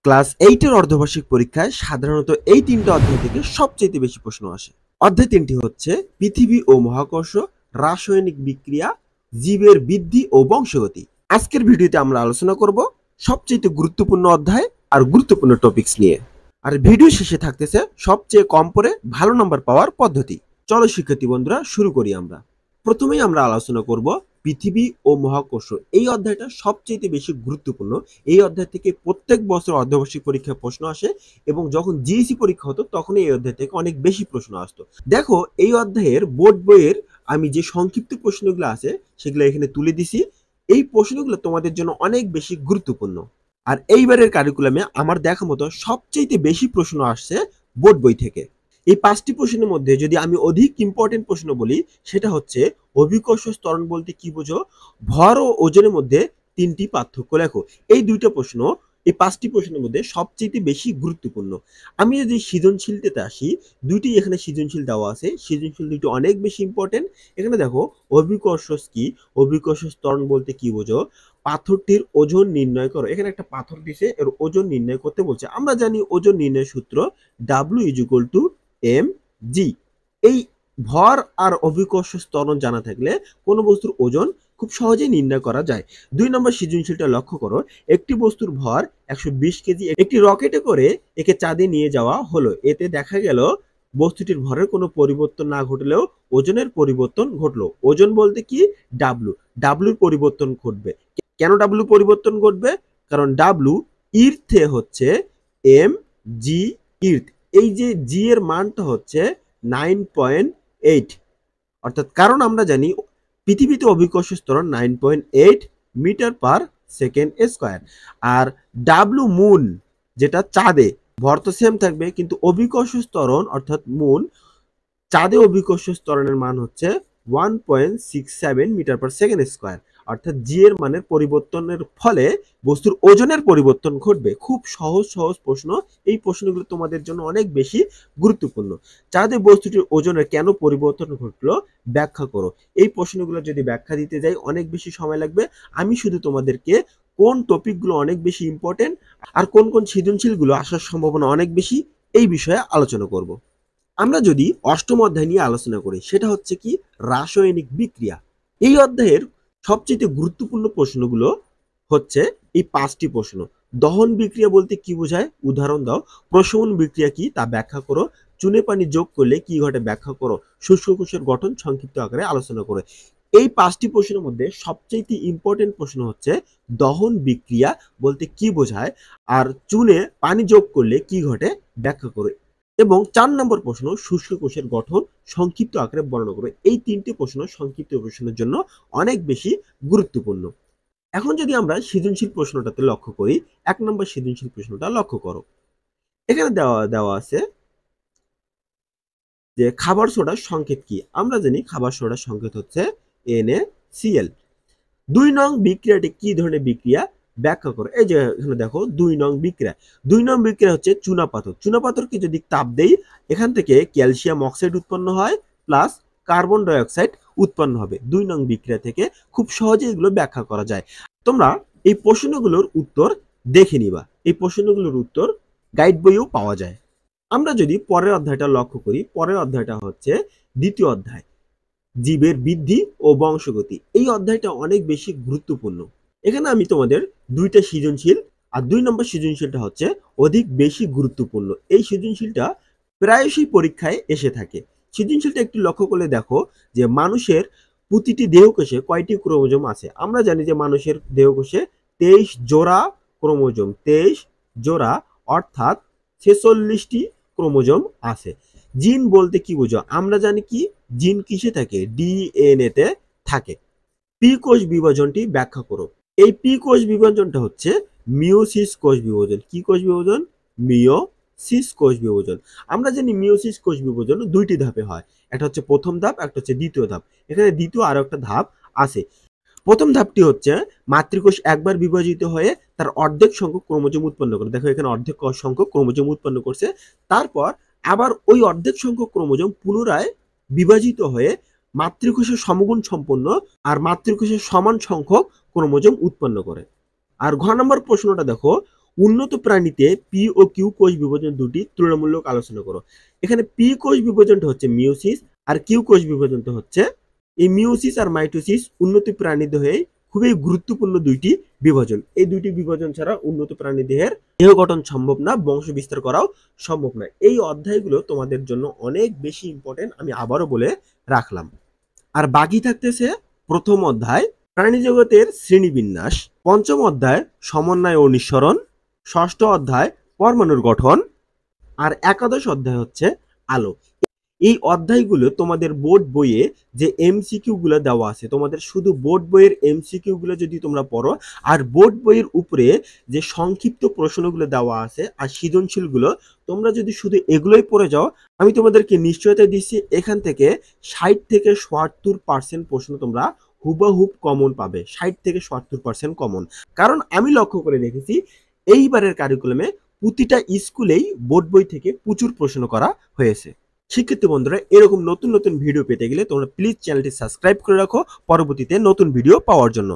Class 8 এর অর্ধবার্ষিক পরীক্ষায় সাধারণত এই তিনটা অধ্যায় থেকে সবচেয়ে বেশি প্রশ্ন আসে। অধ্যায় তিনটি হচ্ছে পৃথিবী ও মহাকর্ষ, রাসায়নিক বিক্রিয়া, জীবের বৃদ্ধি ও বংশগতি। আজকের ভিডিওতে আমরা আলোচনা করব সবচেয়ে গুরুত্বপূর্ণ অধ্যায় আর গুরুত্বপূর্ণ টপিকস নিয়ে। আর ভিডিও শেষে থাকতেছে সবচেয়ে কম পড়ে ভালো নাম্বার পাওয়ার পদ্ধতি। চলো শিক্ষার্থী বন্ধুরা শুরু করি আমরা। প্রথমেই আমরা আলোচনা করব পৃথিবী ও মহাকর্ষ। এই অধ্যায়টা সবচেয়ে বেশি গুরুত্বপূর্ণ। এই অধ্যায় থেকে প্রত্যেক বছর অর্ধবার্ষিক পরীক্ষায় প্রশ্ন আসে এবং যখন জিইসি পরীক্ষা হতো তখন এই অধ্যায় থেকে অনেক বেশি প্রশ্ন আসতো। দেখো এই অধ্যায়ের বোর্ড বইয়ের আমি যে সংক্ষিপ্ত প্রশ্নগুলো আছে সেগুলো এখানে তুলে দিছি। এই প্রশ্নগুলো তোমাদের জন্য অনেক বেশি গুরুত্বপূর্ণ। আর এইবারের কারিকুলামে আমার দেখা মতো সবচেয়ে বেশি প্রশ্ন আসছে বোর্ড বই থেকে। এই পাঁচটি প্রশ্নের মধ্যে যদি আমি অধিক ইম্পর্টেন্ট প্রশ্ন বলি সেটা হচ্ছে অভিকর্ষ ত্বরণ বলতে কি বোঝো, ভর ও ওজনের মধ্যে তিনটি পার্থক্য লেখো। এই দুইটা প্রশ্ন এই পাঁচটি প্রশ্নের মধ্যে সবচেয়ে বেশি গুরুত্বপূর্ণ। আমি যদি সৃজনশীলটাতে আসি, দুইটি এখানে সৃজনশীল দেওয়া আছে। সৃজনশীল দুইটি অনেক বেশি ইম্পর্টেন্ট। এখানে দেখো অভিকর্ষ কি, অভিকর্ষ ত্বরণ বলতে কি বোঝো, পাথরটির ওজন নির্ণয় করো। এখানে একটা পাথর দিছে, এর ওজন নির্ণয় করতে বলছে। আমরা জানি ওজন নির্ণয়ের সূত্র W=mg। এই ভর আর অভিকর্ষ ত্বরণ জানা থাকলে কোনো বস্তুর ওজন খুব সহজেই নির্ণয় করা যায়। 2 নম্বর সৃজনশীলটা লক্ষ্য করো। একটি বস্তুর ভর 120 কেজি, একটি রকেটে করে একে চাঁদে নিয়ে যাওয়া হলো। এতে দেখা গেল বস্তুটির ভরের কোনো পরিবর্তন না ঘটলেও ওজনের পরিবর্তন ঘটলো। ওজন বলতে কি, ডাব্লুর পরিবর্তন ঘটবে। কেন ডাব্লু পরিবর্তন ঘটবে? কারণ ডাব্লু ইর্থে হচ্ছে এম জি ইর্থ। এই যে জি এর মানটা হচ্ছে 9.8, অর্থাৎ কারণ আমরা জানি পৃথিবীতে অভিকর্ষ ত্বরণ 9.8 মিটার পার সেকেন্ড স্কয়ার। আর ডাব্লু মুন যেটা চাঁদে, ভর তো সেম থাকবে কিন্তু অভিকর্ষ ত্বরণ অর্থাৎ মুন চাঁদে অভিকর্ষ ত্বরণের মান হচ্ছে 1.67 মিটার পার সেকেন্ড স্কয়ার। অর্থাৎ জি এর মানের পরিবর্তনের ফলে বস্তুর ওজনের পরিবর্তন ঘটবে। খুব সহজ প্রশ্ন। এই প্রশ্নগুলো তোমাদের জন্য অনেক বেশি গুরুত্বপূর্ণ। চাঁদে বস্তুটির ওজনের কেন পরিবর্তন ঘটলো ব্যাখ্যা করো। এই প্রশ্নগুলো যদি ব্যাখ্যা দিতে যাই অনেক বেশি সময় লাগবে। আমি শুধু তোমাদেরকে কোন টপিকগুলো অনেক বেশি ইম্পর্টেন্ট আর কোন কোন সৃজনশীলগুলো আসার সম্ভাবনা অনেক বেশি এই বিষয়ে আলোচনা করব। আমরা যদি অষ্টম অধ্যায় নিয়ে আলোচনা করি সেটা হচ্ছে কি, রাসায়নিক বিক্রিয়া। এই অধ্যায়ের সবচেয়ে গুরুত্বপূর্ণ প্রশ্নগুলো হচ্ছে এই পাঁচটি প্রশ্ন। দহন বিক্রিয়া বলতে কি বোঝায়, উদাহরণ দাও। প্রশমন বিক্রিয়া কি তা ব্যাখ্যা করো। চুনে পানি যোগ করলে কি ঘটে ব্যাখ্যা করো। শুষ্ক কোষের গঠন সংক্ষিপ্ত আকারে আলোচনা করো। এই পাঁচটি প্রশ্নের মধ্যে সবচেয়ে ইম্পর্টেন্ট প্রশ্ন হচ্ছে দহন বিক্রিয়া বলতে কি বোঝায়, আর চুনে পানি যোগ করলে কি ঘটে ব্যাখ্যা করো। এবং 4 নম্বর প্রশ্ন শুষ্ক কোষের গঠন সংক্ষিপ্ত আকারে বর্ণনা করবে। এই তিনটি প্রশ্ন সংক্ষিপ্ত প্রশ্নের জন্য অনেক বেশি গুরুত্বপূর্ণ। এখন যদি আমরা সৃজনশীল প্রশ্নটাতে লক্ষ্য করি, 1 নম্বর সৃজনশীল প্রশ্নটা লক্ষ্য করো। এখানে দেওয়া আছে যে খাবার সোডার সংকেত কি। আমরা জানি খাবার সোডার সংকেত হচ্ছে NaCl। 2 নং বিক্রিয়াটি কি ধরনের বিক্রিয়া ব্যাখ্যা করো। এই যে এখানে দেখো 2 নং বিক্রিয়া। 2 নং বিক্রিয়া হচ্ছে চুনাপাথর। চুনাপাথরকে যদি তাপ দেই এখান থেকে ক্যালসিয়াম অক্সাইড উৎপন্ন হয় প্লাস কার্বন ডাই অক্সাইড উৎপন্ন হবে। 2 নং বিক্রিয়া থেকে খুব সহজে এগুলো ব্যাখ্যা করা যায়। তোমরা এই প্রশ্নগুলোর উত্তর দেখে নিবা। এই প্রশ্নগুলোর উত্তর গাইড বইয়েও পাওয়া যায়। আমরা যদি পরের অধ্যায়টা লক্ষ্য করি, পরের অধ্যায়টা হচ্ছে দ্বিতীয় অধ্যায়, জীবের বৃদ্ধি ও বংশগতি। এই অধ্যায়টা অনেক বেশি গুরুত্বপূর্ণ। এখানে আমি তোমাদের দুইটা সৃজনশীল আর 2 নম্বর সৃজনশীলটা হচ্ছে অধিক বেশি গুরুত্বপূর্ণ। এই সৃজনশীলটা প্রায়শই পরীক্ষায় এসে থাকে। সৃজনশীলটা একটু লক্ষ্য করলে দেখো যে মানুষের প্রতিটি দেহকোষে কয়টি ক্রোমোজোম আছে। আমরা জানি যে মানুষের দেহকোষে 23 জোড়া ক্রোমোজোম, 23 জোড়া অর্থাৎ 46টি ক্রোমোজোম আছে। জিন বলতে কি বোঝো? আমরা জানি কি জিন কিসে থাকে, ডিএনএ তে থাকে। পি কোষ বিভাজনটি ব্যাখ্যা করো। এই পি কোষ বিভাজনটা হচ্ছে মিওসিস কোষ বিভাজন। কি কোষ বিভাজন? মিওসিস কোষ বিভাজন। আমরা জানি মিওসিস কোষ বিভাজন দুইটি ধাপে হয়। একটা হচ্ছে প্রথম ধাপ, একটা হচ্ছে দ্বিতীয় ধাপ। এখানে দ্বিতীয় আরো একটা ধাপ আছে। প্রথম ধাপটি হচ্ছে মাতৃকোষ একবার বিভাজিত হয়ে তার অর্ধেক সংখ্যক ক্রোমোজোম উৎপন্ন করে। দেখো এখানে অর্ধেক সংখ্যক ক্রোমোজোম উৎপন্ন করছে। তারপর আবার ওই অর্ধেক সংখ্যক ক্রোমোজোম পুনরায় বিভাজিত হয়ে মাতৃকোষের সমগুণ সম্পন্ন আর মাতৃকোষের সমান সংখ্যক ক্রোমোজোম উৎপন্ন করে। আর ঘ নম্বর প্রশ্নটা দেখো, উন্নত প্রাণীতে পি ও কিউ কোষ বিভাজন দুটি তুলনামূলক আলোচনা করো। এখানে পি কোষ বিভাজনটা হচ্ছে মিওসিস আর কিউ কোষ বিভাজনটা হচ্ছে এই মিওসিস আর মাইটোসিস উন্নত প্রাণী দেহে খুবই গুরুত্বপূর্ণ দুইটি বিভাজন। এই দুইটি বিভাজন ছাড়া উন্নত প্রাণী দেহের দেহ গঠন সম্ভব না, বংশ বিস্তার করাও সম্ভব না। এই অধ্যায়গুলো তোমাদের জন্য অনেক বেশি ইম্পর্টেন্ট, আমি আবারও বলে রাখলাম। আর বাকি থাকতেছে প্রথম অধ্যায় প্রাণী জগতের শ্রেণীবিন্যাস, পঞ্চম অধ্যায় সমন্বয় ও নিঃসরণ, ষষ্ঠ অধ্যায় পরমাণুর গঠন, আর একাদশ অধ্যায় হচ্ছে আলো। এই অধ্যায়গুলো তোমাদের বোর্ড বইয়ে যে এমসিকিউ গুলো দেওয়া আছে, তোমাদের শুধু বোর্ড বইয়ের এমসিকিউ গুলো যদি তোমরা পড়ো আর বোর্ড বইয়ের উপরে যে সংক্ষিপ্ত প্রশ্নগুলো দেওয়া আছে আর সৃজনশীল গুলো তোমরা যদি শুধু এগুলোই পড়ে যাও, আমি তোমাদেরকে নিশ্চয়তা দিচ্ছি এখান থেকে 60 থেকে 70% প্রশ্ন তোমরা হুবহুব কমন পাবে। 60 থেকে 70% কমন। কারণ আমি লক্ষ্য করে দেখেছি এইবারের কারিকুলামে প্রতিটা স্কুলেই বোর্ড বই থেকে প্রচুর প্রশ্ন করা হয়েছে। শিক্ষার্থী বন্ধুরা, এরকম নতুন নতুন ভিডিও পেতে গেলে তোমরা প্লিজ চ্যানেলটি সাবস্ক্রাইব করে রাখো পরবর্তীতে নতুন ভিডিও পাওয়ার জন্য।